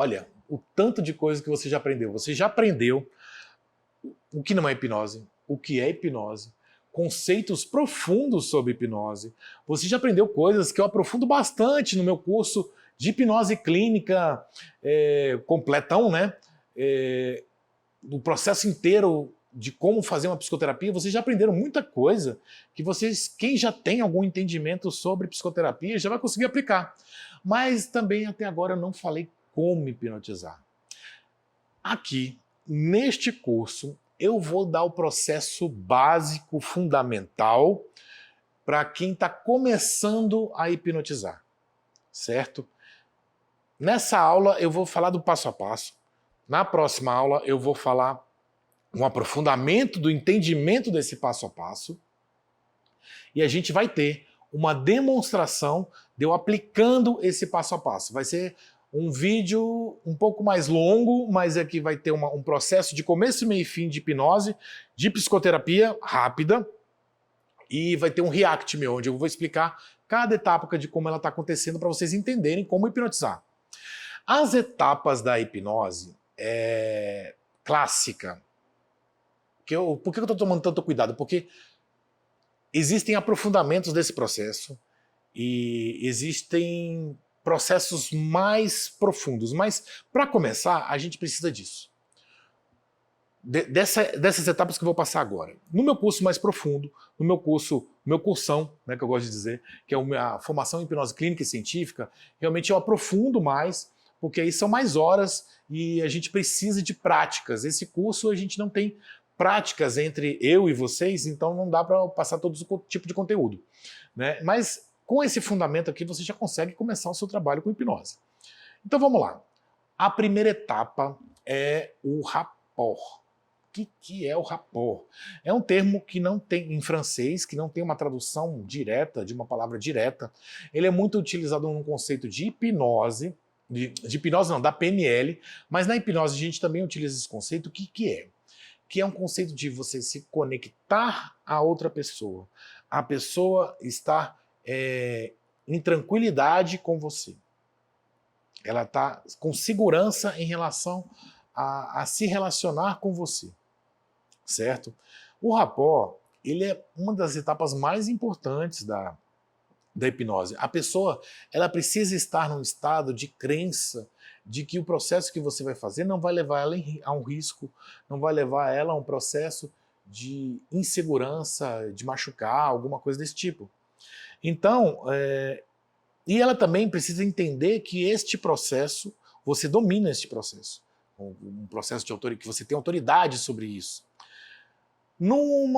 Olha, o tanto de coisa que você já aprendeu. Você já aprendeu o que não é hipnose, o que é hipnose, conceitos profundos sobre hipnose. Você já aprendeu coisas que eu aprofundo bastante no meu curso de hipnose clínica completão, né? O processo inteiro de como fazer uma psicoterapia. Vocês já aprenderam muita coisa que vocês, quem já tem algum entendimento sobre psicoterapia, já vai conseguir aplicar. Mas também até agora eu não falei como hipnotizar. Aqui, neste curso, eu vou dar o processo básico, fundamental, para quem está começando a hipnotizar, certo? Nessa aula eu vou falar do passo a passo. Na próxima aula eu vou falar um aprofundamento do entendimento desse passo a passo. E a gente vai ter uma demonstração de eu aplicando esse passo a passo. Vai ser um vídeo um pouco mais longo, mas aqui vai ter um processo de começo, meio e fim de hipnose, de psicoterapia rápida, e vai ter um react meu, onde eu vou explicar cada etapa de como ela está acontecendo para vocês entenderem como hipnotizar. As etapas da hipnose clássica, por que eu estou tomando tanto cuidado? Porque existem aprofundamentos desse processo e existem processos mais profundos, mas para começar a gente precisa disso. Dessas etapas que eu vou passar agora. No meu curso mais profundo, no meu cursão, né, que eu gosto de dizer, que é a formação em hipnose clínica e científica, realmente eu aprofundo mais, porque aí são mais horas e a gente precisa de práticas. Esse curso a gente não tem práticas entre eu e vocês, então não dá para passar todo tipo de conteúdo, né? Mas com esse fundamento aqui você já consegue começar o seu trabalho com hipnose. Então vamos lá. A primeira etapa é o rapport. O que é o rapport? É um termo que não tem em francês, que não tem uma tradução direta, de uma palavra direta. Ele é muito utilizado num conceito de hipnose, de hipnose não, da PNL, mas na hipnose a gente também utiliza esse conceito. O que é? Que é um conceito de você se conectar a outra pessoa. A pessoa estar em tranquilidade com você. Ela está com segurança em relação a se relacionar com você. Certo? O rapport, ele é uma das etapas mais importantes da hipnose. A pessoa, ela precisa estar num estado de crença de que o processo que você vai fazer não vai levar ela a um risco, não vai levar ela a um processo de insegurança, de machucar, alguma coisa desse tipo. Então, e ela também precisa entender que este processo, você domina este processo. Um processo de autoridade, que você tem autoridade sobre isso.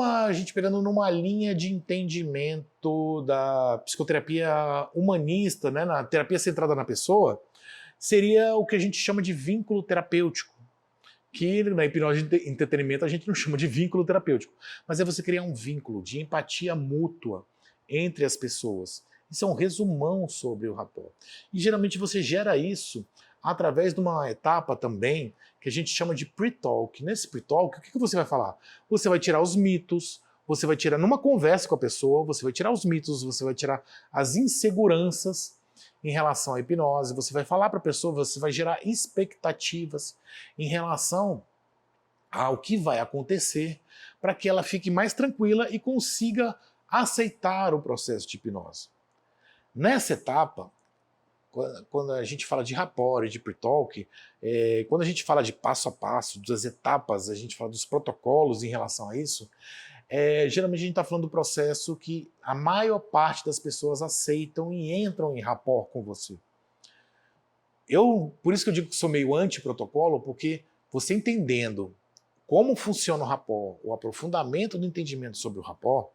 A gente pegando numa linha de entendimento da psicoterapia humanista, né, na terapia centrada na pessoa, seria o que a gente chama de vínculo terapêutico, que na hipnose de entretenimento a gente não chama de vínculo terapêutico, mas é você criar um vínculo de empatia mútua entre as pessoas. Isso é um resumão sobre o rapport. E geralmente você gera isso através de uma etapa também que a gente chama de pre-talk. Nesse pre-talk, o que você vai falar? Você vai tirar os mitos, você vai tirar, numa conversa com a pessoa, você vai tirar os mitos, você vai tirar as inseguranças em relação à hipnose, você vai falar para a pessoa, você vai gerar expectativas em relação ao que vai acontecer para que ela fique mais tranquila e consiga aceitar o processo de hipnose. Nessa etapa, quando a gente fala de rapport e de pre-talk, quando a gente fala de passo a passo, das etapas, a gente fala dos protocolos em relação a isso, geralmente a gente está falando do processo que a maior parte das pessoas aceitam e entram em rapport com você. Por isso que eu digo que sou meio anti-protocolo, porque você entendendo como funciona o rapport, o aprofundamento do entendimento sobre o rapport,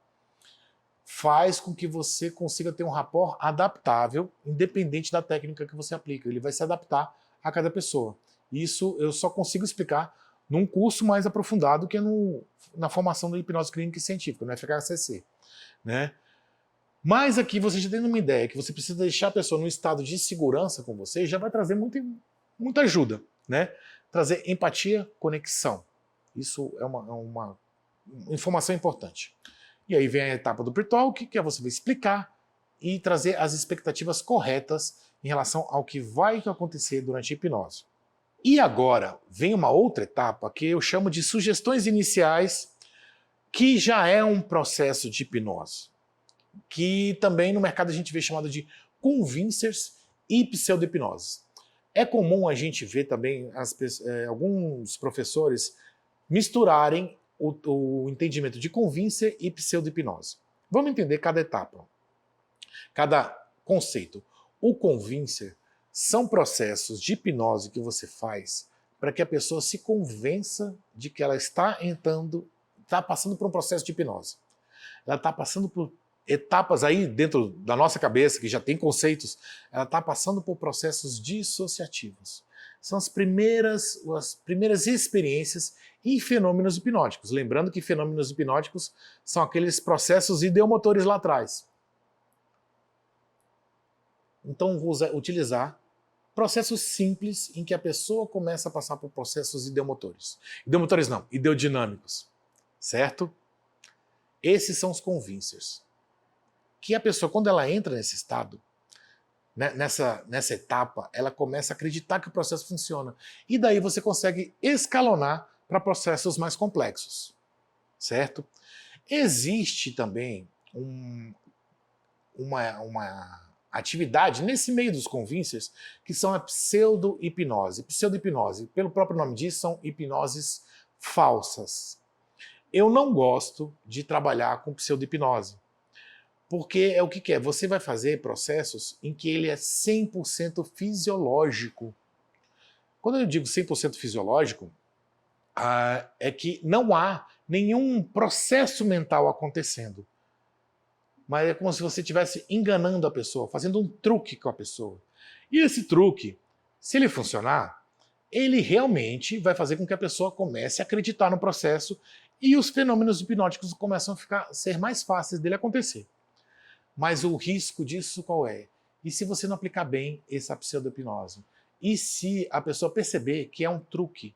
faz com que você consiga ter um rapport adaptável, independente da técnica que você aplica. Ele vai se adaptar a cada pessoa. Isso eu só consigo explicar num curso mais aprofundado, que é na formação da hipnose clínica e científica, no FHCC. Né? Mas aqui você já tem uma ideia que você precisa deixar a pessoa num estado de segurança com você, já vai trazer muita ajuda. Né? Trazer empatia, conexão. Isso é uma informação importante. E aí vem a etapa do pre-talk, que é você vai explicar e trazer as expectativas corretas em relação ao que vai acontecer durante a hipnose. E agora vem uma outra etapa que eu chamo de sugestões iniciais, que já é um processo de hipnose, que também no mercado a gente vê chamado de convincers e pseudo-hipnose. É comum a gente ver também alguns professores misturarem o entendimento de convincer e pseudo-hipnose. Vamos entender cada etapa, cada conceito. O convincer são processos de hipnose que você faz para que a pessoa se convença de que ela está passando por um processo de hipnose. Ela está passando por etapas aí dentro da nossa cabeça, que já tem conceitos, ela está passando por processos dissociativos. São as primeiras experiências em fenômenos hipnóticos. Lembrando que fenômenos hipnóticos são aqueles processos ideomotores lá atrás. Então vou utilizar processos simples em que a pessoa começa a passar por processos ideomotores. Ideomotores não, ideodinâmicos. Certo? Esses são os convincers. Que a pessoa, quando ela entra nesse estado, né, nessa etapa, ela começa a acreditar que o processo funciona. E daí você consegue escalonar para processos mais complexos. Certo? Existe também uma atividade nesse meio dos convincers que são a pseudo-hipnose. Pseudo-hipnose, pelo próprio nome diz, são hipnoses falsas. Eu não gosto de trabalhar com pseudo-hipnose, porque é o que é? Você vai fazer processos em que ele é 100% fisiológico. Quando eu digo 100% fisiológico, é que não há nenhum processo mental acontecendo. Mas é como se você estivesse enganando a pessoa, fazendo um truque com a pessoa. E esse truque, se ele funcionar, ele realmente vai fazer com que a pessoa comece a acreditar no processo e os fenômenos hipnóticos começam a ser mais fáceis dele acontecer. Mas o risco disso qual é? E se você não aplicar bem essa pseudo-hipnose? E se a pessoa perceber que é um truque?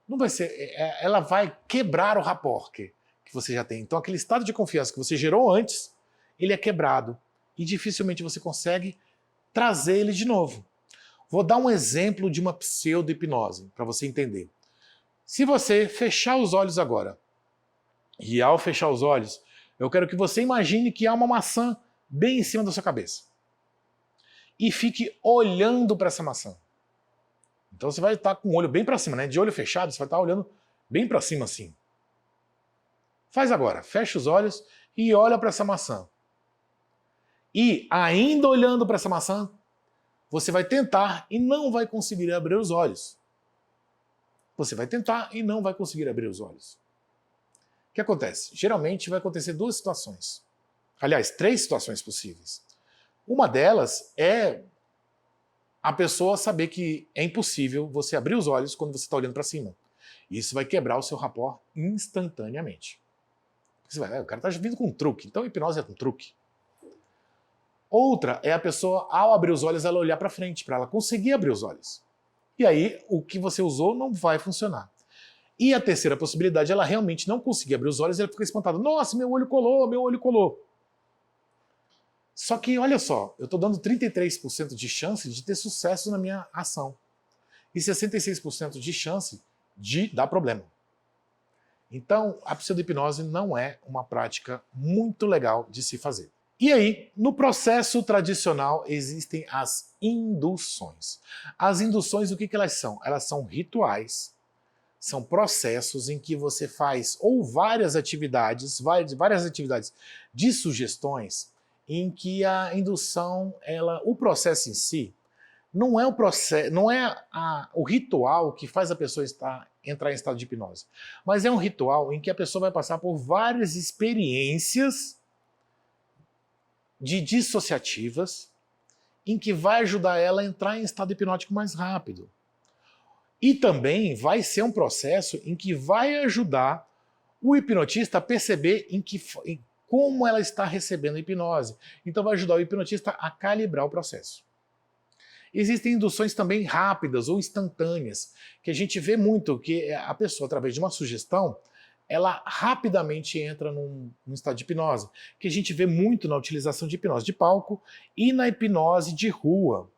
Não vai ser, ela vai quebrar o rapport que você já tem. Então aquele estado de confiança que você gerou antes, ele é quebrado. E dificilmente você consegue trazer ele de novo. Vou dar um exemplo de uma pseudo-hipnose, para você entender. Se você fechar os olhos agora, e ao fechar os olhos, eu quero que você imagine que há uma maçã bem em cima da sua cabeça. E fique olhando para essa maçã. Então você vai estar com o olho bem para cima, né? De olho fechado, você vai estar olhando bem para cima assim. Faz agora, fecha os olhos e olha para essa maçã. E ainda olhando para essa maçã, você vai tentar e não vai conseguir abrir os olhos. Você vai tentar e não vai conseguir abrir os olhos. O que acontece? Geralmente vai acontecer duas situações. Aliás, três situações possíveis. Uma delas é a pessoa saber que é impossível você abrir os olhos quando você está olhando para cima. Isso vai quebrar o seu rapport instantaneamente. Você vai, o cara está vindo com um truque, então hipnose é um truque. Outra é a pessoa, ao abrir os olhos, ela olhar para frente, para ela conseguir abrir os olhos. E aí, o que você usou não vai funcionar. E a terceira possibilidade, ela realmente não conseguir abrir os olhos e ela fica espantada. Nossa, meu olho colou, meu olho colou. Só que, olha só, eu estou dando 33% de chance de ter sucesso na minha ação. E 66% de chance de dar problema. Então, a pseudo-hipnose não é uma prática muito legal de se fazer. E aí, no processo tradicional, existem as induções. As induções, o que elas são? Elas são rituais, são processos em que você faz ou várias atividades de sugestões, em que a indução, o processo em si, não é o processo, não é o ritual que faz a pessoa entrar em estado de hipnose, mas é um ritual em que a pessoa vai passar por várias experiências dissociativas em que vai ajudar ela a entrar em estado hipnótico mais rápido. E também vai ser um processo em que vai ajudar o hipnotista a perceber em como ela está recebendo a hipnose. Então vai ajudar o hipnotista a calibrar o processo. Existem induções também rápidas ou instantâneas, que a gente vê muito, que a pessoa, através de uma sugestão, ela rapidamente entra num estado de hipnose, que a gente vê muito na utilização de hipnose de palco e na hipnose de rua.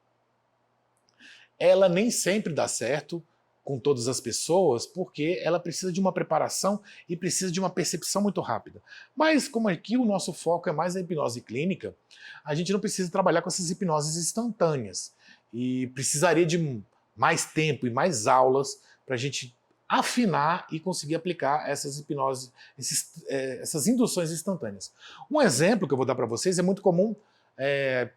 ela nem sempre dá certo com todas as pessoas, porque ela precisa de uma preparação e precisa de uma percepção muito rápida. Mas como aqui o nosso foco é mais a hipnose clínica, a gente não precisa trabalhar com essas hipnoses instantâneas. E precisaria de mais tempo e mais aulas para a gente afinar e conseguir aplicar essas hipnoses, essas induções instantâneas. Um exemplo que eu vou dar para vocês é muito comum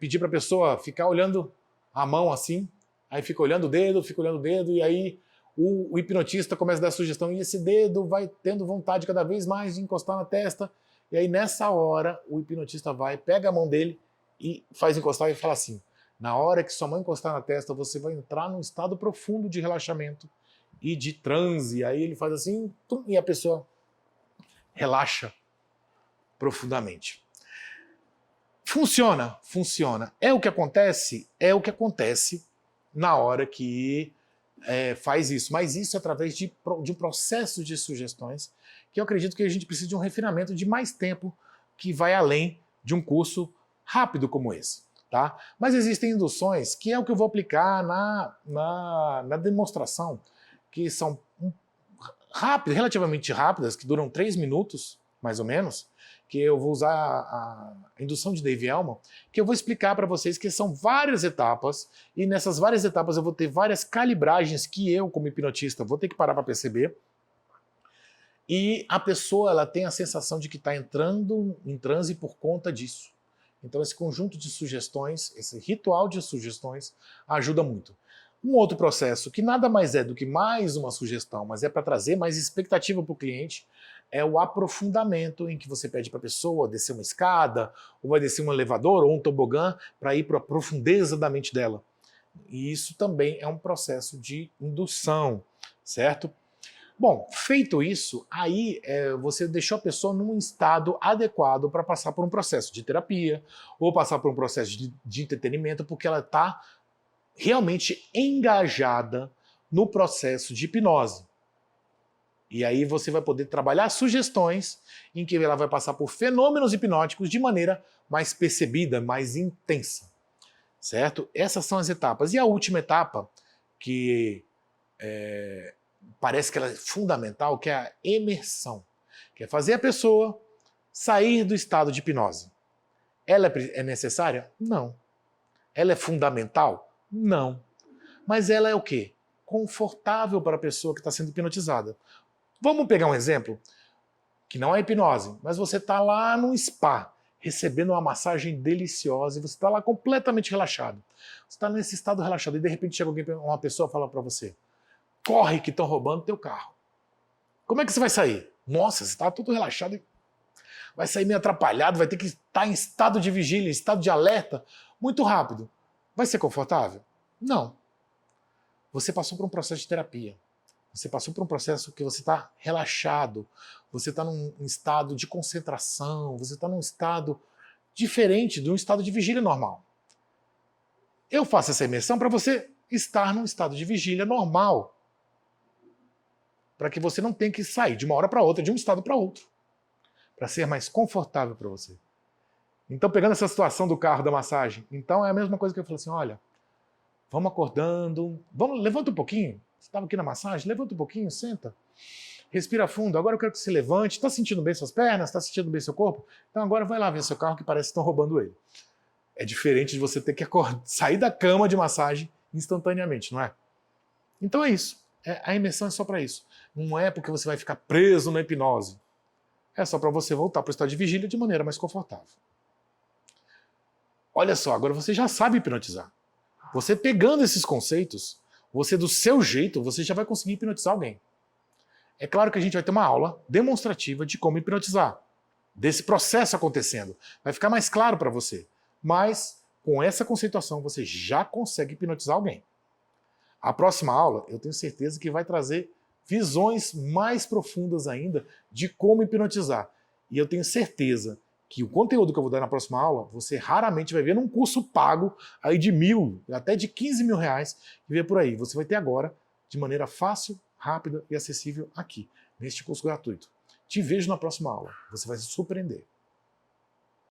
pedir para a pessoa ficar olhando a mão assim, aí fica olhando o dedo, e aí o hipnotista começa a dar sugestão, e esse dedo vai tendo vontade cada vez mais de encostar na testa, e aí nessa hora o hipnotista vai, pega a mão dele e faz encostar e fala assim: na hora que sua mão encostar na testa, você vai entrar num estado profundo de relaxamento e de transe. Aí ele faz assim, tum, e a pessoa relaxa profundamente. Funciona? Funciona. É o que acontece? É o que acontece na hora que faz isso. Mas isso é através de um processo de sugestões que eu acredito que a gente precisa de um refinamento de mais tempo, que vai além de um curso rápido como esse. Tá? Mas existem induções que é o que eu vou aplicar na demonstração, que são rápidas, relativamente rápidas, que duram 3 minutos, mais ou menos, que eu vou usar a indução de Dave Elman, que eu vou explicar para vocês que são várias etapas, e nessas várias etapas eu vou ter várias calibragens que eu, como hipnotista, vou ter que parar para perceber, e a pessoa ela tem a sensação de que está entrando em transe por conta disso. Então esse conjunto de sugestões, esse ritual de sugestões, ajuda muito. Um outro processo, que nada mais é do que mais uma sugestão, mas é para trazer mais expectativa para o cliente, é o aprofundamento, em que você pede para a pessoa descer uma escada, ou vai descer um elevador, ou um tobogã, para ir para a profundeza da mente dela. E isso também é um processo de indução, certo? Bom, feito isso, aí você deixou a pessoa num estado adequado para passar por um processo de terapia, ou passar por um processo de entretenimento, porque ela está realmente engajada no processo de hipnose. E aí você vai poder trabalhar sugestões em que ela vai passar por fenômenos hipnóticos de maneira mais percebida, mais intensa, certo? Essas são as etapas. E a última etapa, que parece que ela é fundamental, que é a imersão, que é fazer a pessoa sair do estado de hipnose. Ela é necessária? Não. Ela é fundamental? Não. Mas ela é o quê? Confortável para a pessoa que está sendo hipnotizada. Vamos pegar um exemplo, que não é hipnose, mas você está lá num spa, recebendo uma massagem deliciosa, e você está lá completamente relaxado. Você está nesse estado relaxado, e de repente chega uma pessoa e fala para você: corre que estão roubando teu carro. Como é que você vai sair? Nossa, você está todo relaxado, vai sair meio atrapalhado, vai ter que estar em estado de vigília, em estado de alerta, muito rápido. Vai ser confortável? Não. Você passou por um processo de terapia. Você passou por um processo que você está relaxado, você está num estado de concentração, você está num estado diferente de um estado de vigília normal. Eu faço essa imersão para você estar num estado de vigília normal, para que você não tenha que sair de uma hora para outra, de um estado para outro, para ser mais confortável para você. Então, pegando essa situação do carro, da massagem, então é a mesma coisa que eu falo assim: olha, vamos acordando, levanta um pouquinho. Você estava aqui na massagem, levanta um pouquinho, senta. Respira fundo. Agora eu quero que você levante. Está sentindo bem suas pernas? Está sentindo bem seu corpo? Então agora vai lá ver seu carro, que parece que estão roubando ele. É diferente de você ter que sair da cama de massagem instantaneamente, não é? Então é isso. A imersão é só para isso. Não é porque você vai ficar preso na hipnose. É só para você voltar para o estado de vigília de maneira mais confortável. Olha só, agora você já sabe hipnotizar. Você pegando esses conceitos, você do seu jeito, você já vai conseguir hipnotizar alguém. É claro que a gente vai ter uma aula demonstrativa de como hipnotizar, desse processo acontecendo. Vai ficar mais claro para você. Mas, com essa conceituação, você já consegue hipnotizar alguém. A próxima aula, eu tenho certeza que vai trazer visões mais profundas ainda de como hipnotizar. E eu tenho certeza que o conteúdo que eu vou dar na próxima aula, você raramente vai ver num curso pago aí de 1.000, até de 15 mil reais, que vem por aí. Você vai ter agora, de maneira fácil, rápida e acessível aqui, neste curso gratuito. Te vejo na próxima aula. Você vai se surpreender.